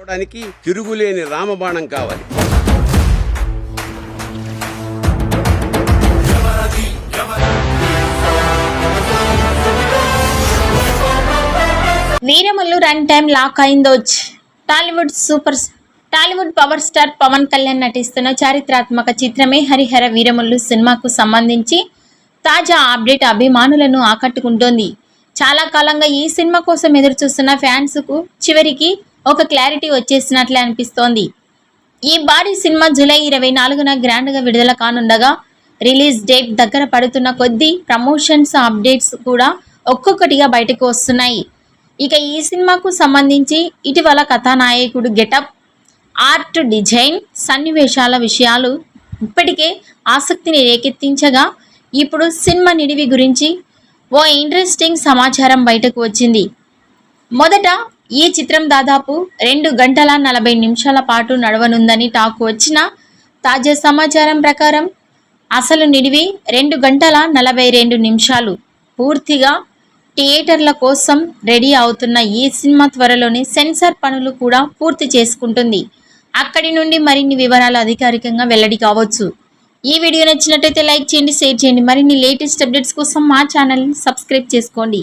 దానికి తిరుగులేని రామబాణం కావాలి. వీరమల్లు రన్ టైం లాక్ అయిందోచ్. Tollywood power star Pawan Kalyan నటిస్తున్న చారిత్రాత్మక చిత్రమే హరిహర వీరమల్లు సినిమాకు సంబంధించి తాజా అప్డేట్ అభిమానులను ఆకట్టుకుంటోంది. చాలా కాలంగా ఈ సినిమా కోసం ఎదురుచూస్తున్న ఫ్యాన్స్కు చివరికి ఒక క్లారిటీ వచ్చేసినట్లే అనిపిస్తోంది. ఈ భారీ సినిమా జూలై 24న గ్రాండ్గా విడుదల కానుండగా రిలీజ్ డేట్ దగ్గర పడుతున్న కొద్దీ ప్రమోషన్స్ అప్డేట్స్ కూడా ఒక్కొక్కటిగా బయటకు వస్తున్నాయి. ఇక ఈ సినిమాకు సంబంధించి ఇటీవల కథానాయకుడు గెటప్, ఆర్ట్ డిజైన్, సన్నివేశాల విషయాలు ఇప్పటికే ఆసక్తిని రేకెత్తించగా ఇప్పుడు సినిమా నిడివి గురించి ఓ ఇంట్రెస్టింగ్ సమాచారం బయటకు వచ్చింది. మొదట ఈ చిత్రం దాదాపు 2 గంటల 40 నిమిషాల పాటు నడవనుందని టాక్ వచ్చిన తాజా సమాచారం ప్రకారం అసలు నిడివి 2 గంటల 42 నిమిషాలు. పూర్తిగా థియేటర్ల కోసం రెడీ అవుతున్న ఈ సినిమా త్వరలోనే సెన్సార్ పనులు కూడా పూర్తి చేసుకుంటుంది. అక్కడి నుండి మరిన్ని వివరాలు అధికారికంగా వెల్లడి కావచ్చు. ఈ వీడియో నచ్చినట్టయితే లైక్ చేయండి, షేర్ చేయండి. మరిన్ని లేటెస్ట్ అప్డేట్స్ కోసం మా ఛానల్ని సబ్స్క్రైబ్ చేసుకోండి.